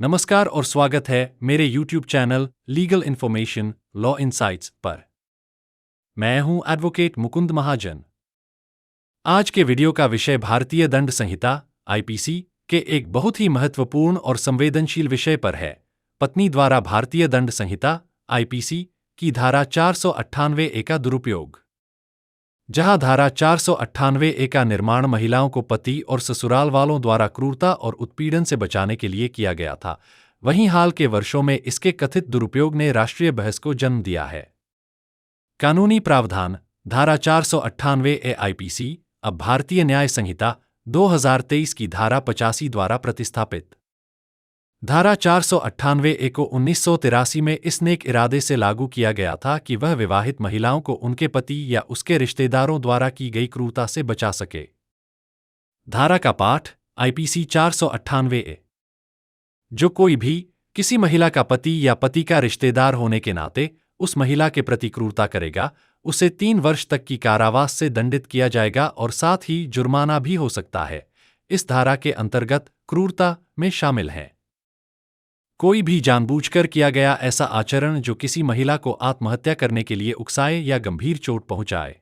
नमस्कार और स्वागत है मेरे YouTube channel legal information law insights पर। मैं हूं एडवोकेट मुकुंद महाजन। आज के वीडियो का विषय भारतीय दंड संहिता (आईपीसी) के एक बहुत ही महत्वपूर्ण और संवेदनशील विषय पर है। पत्नी द्वारा भारतीय दंड संहिता (आईपीसी) की धारा 498A का दुरुपयोग। जहां धारा 498A का निर्माण महिलाओं को पति और ससुराल वालों द्वारा क्रूरता और उत्पीड़न से बचाने के लिए किया गया था, वहीं हाल के वर्षों में इसके कथित दुरुपयोग ने राष्ट्रीय बहस को जन्म दिया है। कानूनी प्रावधान धारा 498A आईपीसी अब भारतीय न्याय संहिता 2023 की धारा 85 द्वारा प्रतिस्थापित। धारा 498A को 1983 में इस नेक इरादे से लागू किया गया था कि वह विवाहित महिलाओं को उनके पति या उसके रिश्तेदारों द्वारा की गई क्रूरता से बचा सके। धारा का पाठ आईपीसी 498A। जो कोई भी किसी महिला का पति या पति का रिश्तेदार होने के नाते उस महिला के प्रति क्रूरता करेगा, उसे 3 वर्ष तक की कारावास से दंडित किया जाएगा और साथ ही जुर्माना भी हो सकता है। इस धारा के अंतर्गत क्रूरता में शामिल है कोई भी जानबूझकर किया गया ऐसा आचरण जो किसी महिला को आत्महत्या करने के लिए उकसाए या गंभीर चोट पहुंचाए।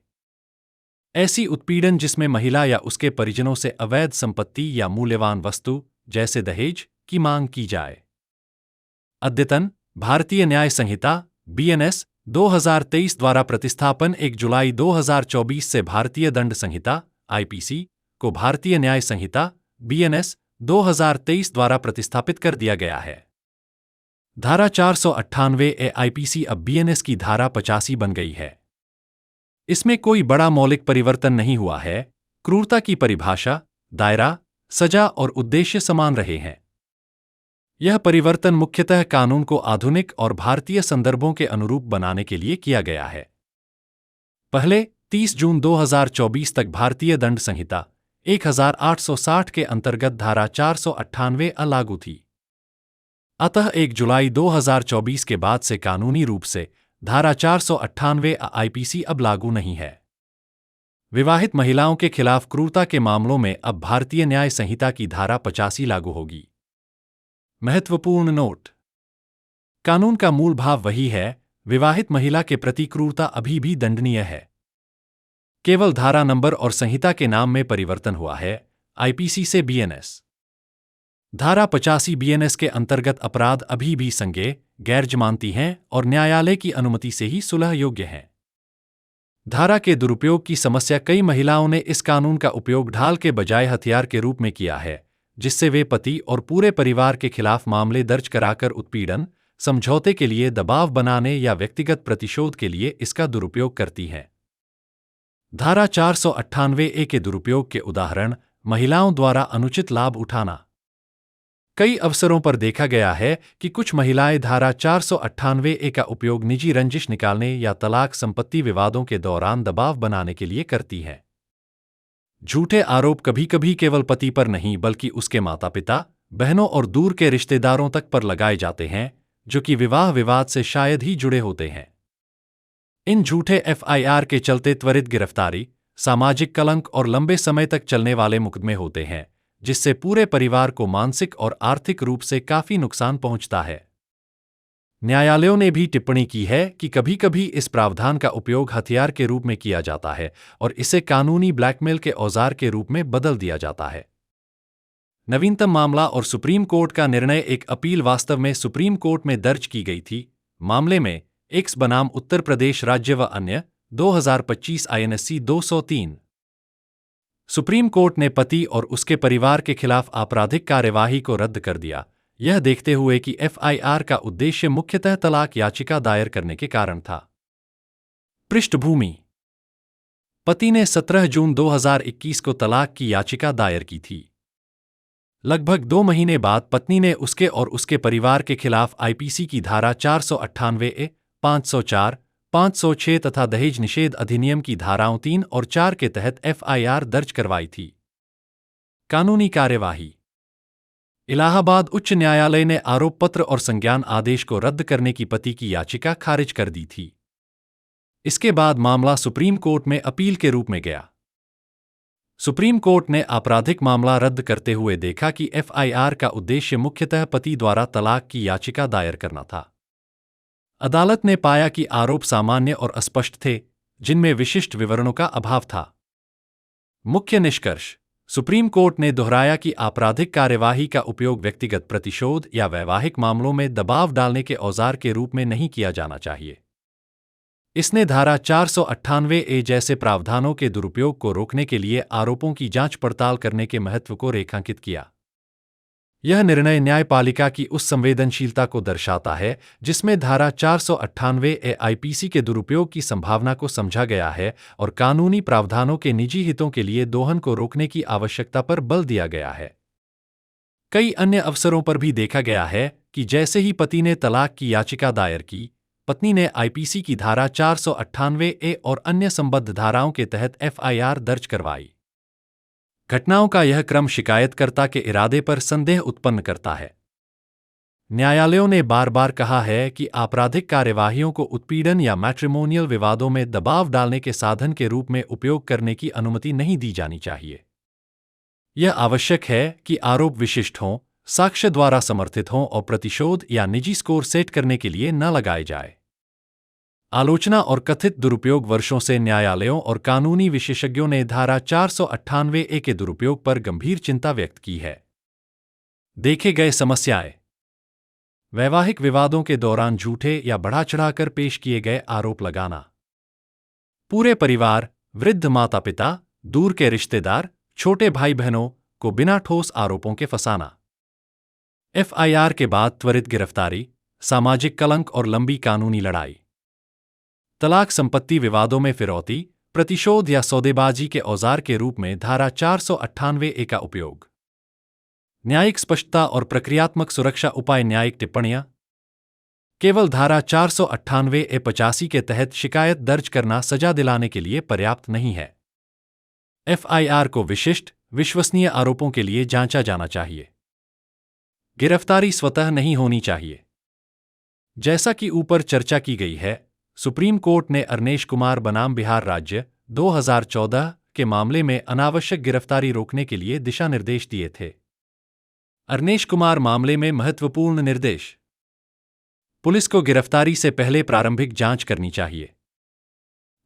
ऐसी उत्पीड़न जिसमें महिला या उसके परिजनों से अवैध संपत्ति या मूल्यवान वस्तु जैसे दहेज की मांग की जाए। अद्यतन भारतीय न्याय संहिता (बीएनएस) 2023 द्वारा प्रतिस्थापन 1 जुलाई 2024 से भारतीय दंड संहिता (आईपीसी) को भारतीय न्याय संहिता (बीएनएस) 2023 द्वारा प्रतिस्थापित कर दिया गया है। धारा 498A आईपीसी अब बीएनएस की धारा 85 बन गई है। इसमें कोई बड़ा मौलिक परिवर्तन नहीं हुआ है। क्रूरता की परिभाषा, दायरा, सजा और उद्देश्य समान रहे हैं। यह परिवर्तन मुख्यतः कानून को आधुनिक और भारतीय संदर्भों के अनुरूप बनाने के लिए किया गया है। पहले 30 जून 2024 तक भारतीय दंड संहिता 1860 के अंतर्गत धारा 498A लागू थी। अतः 1 जुलाई 2024 के बाद से कानूनी रूप से धारा 498A आईपीसी अब लागू नहीं है। विवाहित महिलाओं के खिलाफ क्रूरता के मामलों में अब भारतीय न्याय संहिता की धारा 85 लागू होगी। महत्वपूर्ण नोट: कानून का मूल भाव वही है, विवाहित महिला के प्रति क्रूरता अभी भी दंडनीय है। केवल धारा नंबर और संहिता के नाम में परिवर्तन हुआ है, आईपीसी से बीएनएस। धारा 85 बीएनएस के अंतर्गत अपराध अभी भी संज्ञेय, गैर जमानती हैं और न्यायालय की अनुमति से ही सुलह योग्य हैं। धारा के दुरुपयोग की समस्या कई महिलाओं ने इस कानून का उपयोग ढाल के बजाय हथियार के रूप में किया है, जिससे वे पति और पूरे परिवार के खिलाफ मामले दर्ज कराकर उत्पीड़न, समझौते के लिए दबाव बनाने या व्यक्तिगत प्रतिशोध के लिए इसका दुरुपयोग करती हैं। धारा 498A के दुरुपयोग के उदाहरण: महिलाओं द्वारा अनुचित लाभ उठाना। कई अवसरों पर देखा गया है कि कुछ महिलाएं धारा 498A का उपयोग निजी रंजिश निकालने या तलाक संपत्ति विवादों के दौरान दबाव बनाने के लिए करती हैं। झूठे आरोप कभी कभी केवल पति पर नहीं बल्कि उसके माता पिता, बहनों और दूर के रिश्तेदारों तक पर लगाए जाते हैं, जो कि विवाह विवाद से शायद ही जुड़े होते हैं। इन झूठे एफआईआर के चलते त्वरित गिरफ्तारी, सामाजिक कलंक और लंबे समय तक चलने वाले मुकदमे होते हैं, जिससे पूरे परिवार को मानसिक और आर्थिक रूप से काफी नुकसान पहुंचता है। न्यायालयों ने भी टिप्पणी की है कि कभी-कभी इस प्रावधान का उपयोग हथियार के रूप में किया जाता है और इसे कानूनी ब्लैकमेल के औजार के रूप में बदल दिया जाता है। नवीनतम मामला और सुप्रीम कोर्ट का निर्णय: एक अपील वास्तव में सुप्रीम कोर्ट में दर्ज की गई थी। मामले में एक्स बनाम उत्तर प्रदेश राज्य व अन्य 2025 INSC 203। सुप्रीम कोर्ट ने पति और उसके परिवार के खिलाफ आपराधिक कार्यवाही को रद्द कर दिया, यह देखते हुए कि एफआईआर का उद्देश्य मुख्यतः तलाक याचिका दायर करने के कारण था। पृष्ठभूमि: पति ने 17 जून 2021 को तलाक की याचिका दायर की थी। लगभग 2 महीने बाद पत्नी ने उसके और उसके परिवार के खिलाफ आईपीसी की धारा 498A, 504, 506 तथा दहेज निषेध अधिनियम की धाराओं 3 और 4 के तहत एफआईआर दर्ज करवाई थी। कानूनी कार्यवाही: इलाहाबाद उच्च न्यायालय ने आरोप पत्र और संज्ञान आदेश को रद्द करने की पति की याचिका खारिज कर दी थी। इसके बाद मामला सुप्रीम कोर्ट में अपील के रूप में गया। सुप्रीम कोर्ट ने आपराधिक मामला रद्द करते हुए देखा कि एफआईआर का उद्देश्य मुख्यतः पति द्वारा तलाक की याचिका दायर करना था। अदालत ने पाया कि आरोप सामान्य और अस्पष्ट थे, जिनमें विशिष्ट विवरणों का अभाव था। मुख्य निष्कर्ष: सुप्रीम कोर्ट ने दोहराया कि आपराधिक कार्यवाही का उपयोग व्यक्तिगत प्रतिशोध या वैवाहिक मामलों में दबाव डालने के औजार के रूप में नहीं किया जाना चाहिए। इसने धारा 498A जैसे प्रावधानों के दुरुपयोग को रोकने के लिए आरोपों की जांच पड़ताल करने के महत्व को रेखांकित किया। यह निर्णय न्यायपालिका की उस संवेदनशीलता को दर्शाता है जिसमें धारा 498A आईपीसी के दुरुपयोग की संभावना को समझा गया है और कानूनी प्रावधानों के निजी हितों के लिए दोहन को रोकने की आवश्यकता पर बल दिया गया है। कई अन्य अवसरों पर भी देखा गया है कि जैसे ही पति ने तलाक की याचिका दायर की, पत्नी ने आईपीसी की धारा 498A और अन्य संबद्ध धाराओं के तहत एफआईआर दर्ज करवाई। घटनाओं का यह क्रम शिकायतकर्ता के इरादे पर संदेह उत्पन्न करता है। न्यायालयों ने बार बार कहा है कि आपराधिक कार्यवाहियों को उत्पीड़न या मैट्रिमोनियल विवादों में दबाव डालने के साधन के रूप में उपयोग करने की अनुमति नहीं दी जानी चाहिए। यह आवश्यक है कि आरोप विशिष्ट हों, साक्ष्य द्वारा समर्थित हों और प्रतिशोध या निजी स्कोर सेट करने के लिए न लगाए जाए। आलोचना और कथित दुरुपयोग: वर्षों से न्यायालयों और कानूनी विशेषज्ञों ने धारा 498A के दुरुपयोग पर गंभीर चिंता व्यक्त की है। देखे गए समस्याएं: वैवाहिक विवादों के दौरान झूठे या बढ़ा चढ़ाकर पेश किए गए आरोप लगाना, पूरे परिवार, वृद्ध माता पिता, दूर के रिश्तेदार, छोटे भाई बहनों को बिना ठोस आरोपों के फंसाना, एफआईआर के बाद त्वरित गिरफ्तारी, सामाजिक कलंक और लंबी कानूनी लड़ाई, तलाक संपत्ति विवादों में फिरौती, प्रतिशोध या सौदेबाजी के औजार के रूप में धारा 498A का उपयोग, न्यायिक स्पष्टता और प्रक्रियात्मक सुरक्षा उपाय। न्यायिक टिप्पणियां: केवल धारा 498A 85 के तहत शिकायत दर्ज करना सजा दिलाने के लिए पर्याप्त नहीं है। एफआईआर को विशिष्ट, विश्वसनीय आरोपों के लिए जांचा जाना चाहिए। गिरफ्तारी स्वतः नहीं होनी चाहिए। जैसा कि ऊपर चर्चा की गई है, सुप्रीम कोर्ट ने अरनेश कुमार बनाम बिहार राज्य 2014 के मामले में अनावश्यक गिरफ्तारी रोकने के लिए दिशा निर्देश दिए थे। अरनेश कुमार मामले में महत्वपूर्ण निर्देश: पुलिस को गिरफ्तारी से पहले प्रारंभिक जांच करनी चाहिए।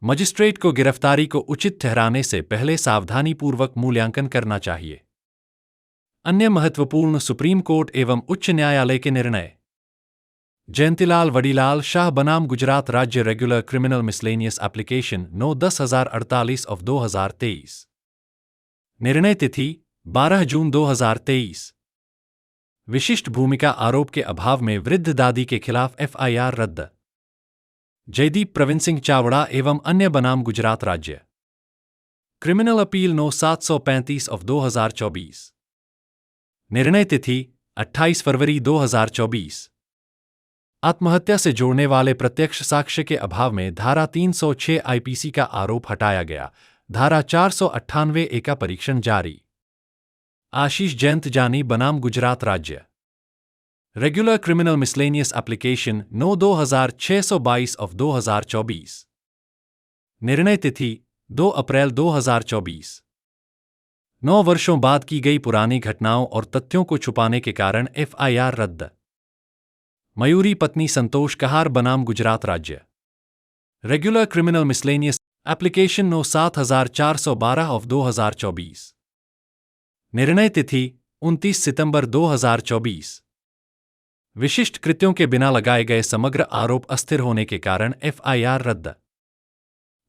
मजिस्ट्रेट को गिरफ्तारी को उचित ठहराने से पहले सावधानीपूर्वक मूल्यांकन करना चाहिए। अन्य महत्वपूर्ण सुप्रीम कोर्ट एवं उच्च न्यायालय के निर्णय: जयंतीलाल वडीलाल शाह बनाम गुजरात राज्य regular criminal miscellaneous application 9-10,048 of 2023। निर्णय तिथि 12 जून 2023। विशिष्ट भूमिका आरोप के अभाव में वृद्ध दादी के खिलाफ एफआईआर रद्द। जयदीप प्रवीण सिंह चावड़ा एवं अन्य बनाम गुजरात राज्य क्रिमिनल अपील 9-735 ऑफ 2024। निर्णय तिथि 28 फरवरी 2024। आत्महत्या से जोड़ने वाले प्रत्यक्ष साक्ष्य के अभाव में धारा 306 आईपीसी का आरोप हटाया गया। धारा 498A का परीक्षण जारी। आशीष जयंत जानी बनाम गुजरात राज्य regular criminal miscellaneous application 9-2622 of 2024। निर्णय तिथि 2 अप्रैल 2024। 9 वर्षों बाद की गई पुरानी घटनाओं और तथ्यों को छुपाने के कारण एफआईआर रद्द। मयूरी पत्नी संतोष कहार बनाम गुजरात राज्य regular criminal miscellaneous application 9-7412 of 2024। निर्णय तिथि 29 सितंबर 2024। विशिष्ट कृत्यों के बिना लगाए गए समग्र आरोप अस्थिर होने के कारण एफआईआर रद्द।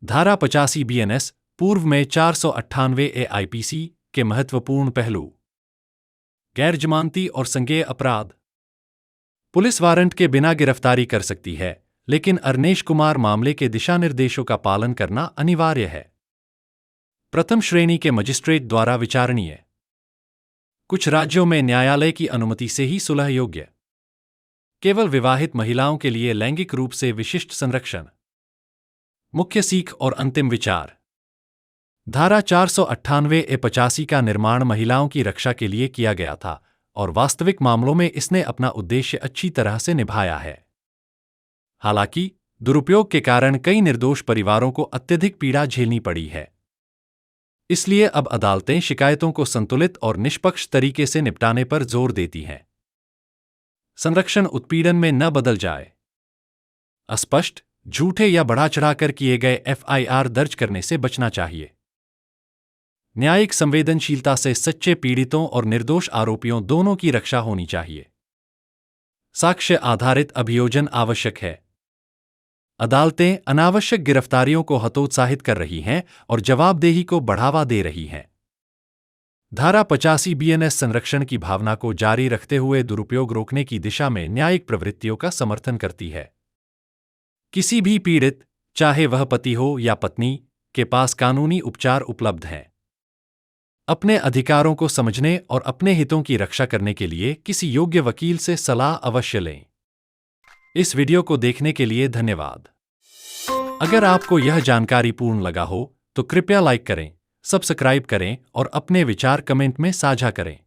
धारा 85 बीएनएस पूर्व में 498A आईपीसी के महत्वपूर्ण पहलू: गैर जमानती और संज्ञेय अपराध। पुलिस वारंट के बिना गिरफ्तारी कर सकती है, लेकिन अरनेश कुमार मामले के दिशानिर्देशों का पालन करना अनिवार्य है। प्रथम श्रेणी के मजिस्ट्रेट द्वारा विचारणीय। कुछ राज्यों में न्यायालय की अनुमति से ही सुलह योग्य। केवल विवाहित महिलाओं के लिए लैंगिक रूप से विशिष्ट संरक्षण। मुख्य सीख और अंतिम विचार: धारा 498A 85 का निर्माण महिलाओं की रक्षा के लिए किया गया था और वास्तविक मामलों में इसने अपना उद्देश्य अच्छी तरह से निभाया है। हालांकि दुरुपयोग के कारण कई निर्दोष परिवारों को अत्यधिक पीड़ा झेलनी पड़ी है। इसलिए अब अदालतें शिकायतों को संतुलित और निष्पक्ष तरीके से निपटाने पर जोर देती हैं। संरक्षण उत्पीड़न में न बदल जाए। अस्पष्ट, झूठे या बढ़ा चढ़ाकर किए गए एफआईआर दर्ज करने से बचना चाहिए। न्यायिक संवेदनशीलता से सच्चे पीड़ितों और निर्दोष आरोपियों दोनों की रक्षा होनी चाहिए। साक्ष्य आधारित अभियोजन आवश्यक है। अदालतें अनावश्यक गिरफ्तारियों को हतोत्साहित कर रही हैं और जवाबदेही को बढ़ावा दे रही हैं। धारा 85 बीएनएस संरक्षण की भावना को जारी रखते हुए दुरुपयोग रोकने की दिशा में न्यायिक प्रवृत्तियों का समर्थन करती है। किसी भी पीड़ित, चाहे वह पति हो या पत्नी, के पास कानूनी उपचार उपलब्ध हैं। अपने अधिकारों को समझने और अपने हितों की रक्षा करने के लिए किसी योग्य वकील से सलाह अवश्य लें। इस वीडियो को देखने के लिए धन्यवाद। अगर आपको यह जानकारी पूर्ण लगा हो तो कृपया लाइक करें, सब्सक्राइब करें और अपने विचार कमेंट में साझा करें।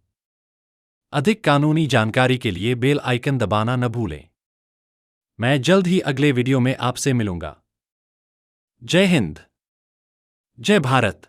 अधिक कानूनी जानकारी के लिए बेल आइकन दबाना न भूलें। मैं जल्द ही अगले वीडियो में आपसे मिलूंगा। जय हिंद, जय भारत।